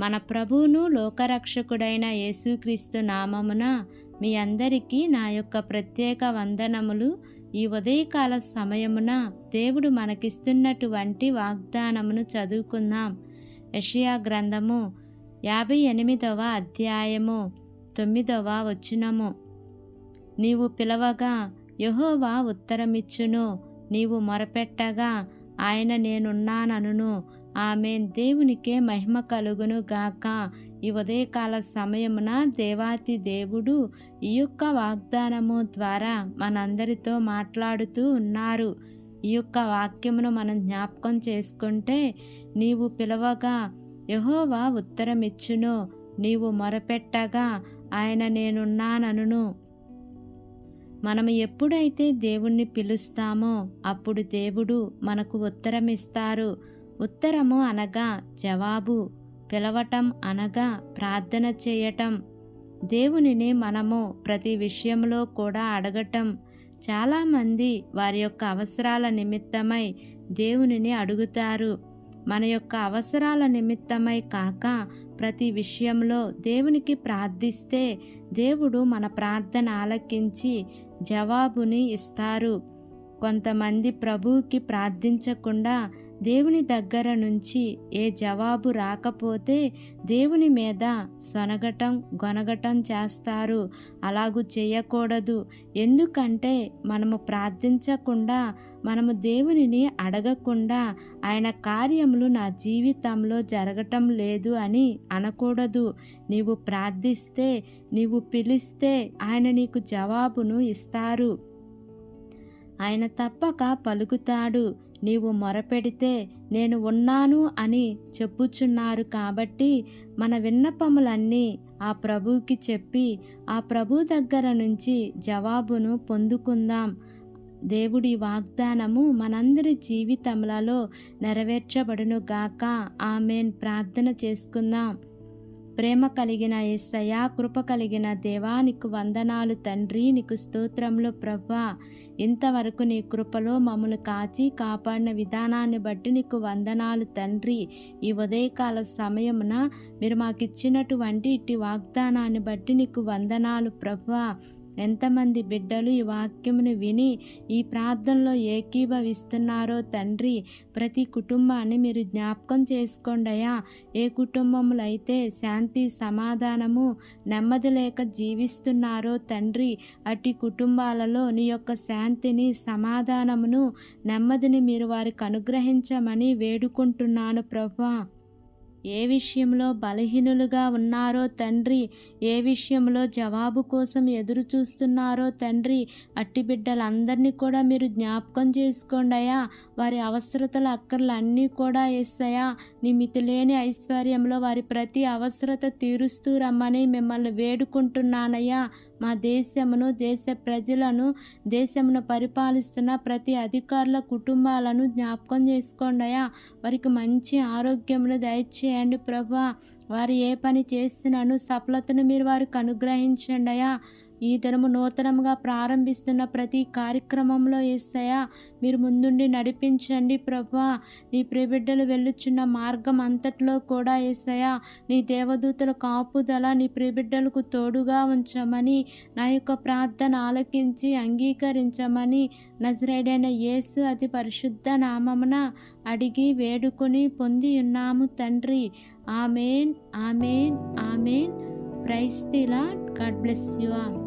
మన ప్రభువును లోకరక్షకుడైన యేసుక్రీస్తు నామమున మీ అందరికీ నా యొక్క ప్రత్యేక వందనములు. ఈ ఉదయకాల సమయమున దేవుడు మనకిస్తున్నటువంటి వాగ్దానమును చదువుకుందాం. యెషయా గ్రంథము 58వ అధ్యాయము 9వ వచనము. నీవు పిలవగా యెహోవా ఉత్తరమిచ్చును, నీవు మొరపెట్టగా ఆయన నేనున్నాననును. ఆమేన్. దేవునికే మహిమ కలుగును గాక. ఈ ఉదయకాల సమయమున దేవాతి దేవుడు ఈ యొక్క వాగ్దానము ద్వారా మనందరితో మాట్లాడుతూ ఉన్నారు. ఈ యొక్క వాక్యమును మనం జ్ఞాపకం చేసుకుంటే, నీవు పిలవగా యెహోవా ఉత్తరమిచ్చును, నీవు మొరపెట్టగా ఆయన నేనున్నాననును. మనము ఎప్పుడైతే దేవుణ్ణి పిలుస్తామో అప్పుడు దేవుడు మనకు ఉత్తరమిస్తారు. ఉత్తరము అనగా జవాబు, పిలవటం అనగా ప్రార్థన చేయటం. దేవునిని మనము ప్రతి విషయంలో కూడా అడగటం. చాలామంది వారి యొక్క అవసరాల నిమిత్తమై దేవునిని అడుగుతారు. మన యొక్క అవసరాల నిమిత్తమై కాక ప్రతి విషయంలో దేవునికి ప్రార్థిస్తే దేవుడు మన ప్రార్థన ఆలకించి జవాబుని ఇస్తారు. కొంతమంది ప్రభువుకి ప్రార్థించకుండా దేవుని దగ్గర నుంచి ఏ జవాబు రాకపోతే దేవుని మీద సొనగటం గొనగటం చేస్తారు. అలాగూ చేయకూడదు. ఎందుకంటే మనము ప్రార్థించకుండా, మనము దేవునిని అడగకుండా ఆయన కార్యములు నా జీవితంలో జరగటం లేదు అని అనకూడదు. నీవు ప్రార్థిస్తే, నీవు పిలిస్తే ఆయన నీకు జవాబును ఇస్తారు. ఆయన తప్పక పలుకుతాడు. నీవు మొరపెడితే నేను ఉన్నాను అని చెప్పుచున్నారు. కాబట్టి మన విన్నపములన్నీ ఆ ప్రభువుకి చెప్పి ఆ ప్రభు దగ్గర నుంచి జవాబును పొందుకుందాం. దేవుడి వాగ్దానము మనందరి జీవితములలో నెరవేర్చబడును గాక. ఆమేన్. ప్రార్థన చేసుకుందాం. ప్రేమ కలిగిన యేసయ్యా, కృప కలిగిన దేవా, నీకు వందనాలు తండ్రి. నీకు స్తోత్రములు ప్రభువా. ఇంతవరకు నీ కృపలో మమ్మల్ని కాచి కాపాడిన విధానాన్ని బట్టి నీకు వందనాలు తండ్రి. ఈ ఉదయకాల సమయమున మీరు మాకు ఇచ్చినటువంటి ఇట్టి వాగ్దానాన్ని బట్టి నీకు వందనాలు ప్రభువా. ఎంతమంది బిడ్డలు ఈ వాక్యమును విని ఈ ప్రార్థనలో ఏకీభవిస్తున్నారో తండ్రి, ప్రతి కుటుంబాన్ని మీరు జ్ఞాపకం చేసుకోండి అయ్యా. ఏ కుటుంబములు అయితే శాంతి సమాధానము నెమ్మది లేక జీవిస్తున్నారో తండ్రి, అట్టి కుటుంబాలలో నీ యొక్క శాంతిని సమాధానమును నెమ్మదిని మీరు వారికి అనుగ్రహించమని వేడుకుంటున్నాను ప్రభువా. ఏ విషయంలో బలహీనులుగా ఉన్నారో తండ్రి, ఏ విషయంలో జవాబు కోసం ఎదురు చూస్తున్నారో తండ్రి, అట్టి బిడ్డలందరినీ కూడా మీరు జ్ఞాపకం చేసుకోండి అయ్యా. వారి అవసరతల అక్కర్లు అన్నీ కూడా యేసయ్యా నీ మితిలేని ఐశ్వర్యంలో వారి ప్రతి అవసరత తీరుస్తూ రమ్మని మిమ్మల్ని వేడుకుంటున్నానయ్యా. మా దేశమును, దేశ ప్రజలను, దేశమును పరిపాలిస్తున్న ప్రతి అధికారుల కుటుంబాలను జ్ఞాపకం చేసుకోండి అయ్యా. వారికి మంచి ఆరోగ్యమును దయచేయండి ప్రభువా. వారు ఏ పని చేస్తున్నాను సఫలతను మీరు వారికి అనుగ్రహించండి అయ్యా. ఈ దినము నూతనముగా ప్రారంభిస్తున్న ప్రతి కార్యక్రమంలో యేసయ్యా మీరు ముందుండి నడిపించండి ప్రభువా. నీ ప్రియబిడ్డలు వెళ్ళుచున్న మార్గం అంతట్లో కూడా యేసయ్యా నీ దేవదూతల కాపుదల నీ ప్రియబిడ్డలకు తోడుగా ఉంచమని, నా యొక్క ప్రార్థన ఆలకించి అంగీకరించమని నజరేయుడైన యేసు అతి పరిశుద్ధ నామమున అడిగి వేడుకొని పొంది ఉన్నాము తండ్రి. Amen, amen, amen. Praise the Lord. God bless you all.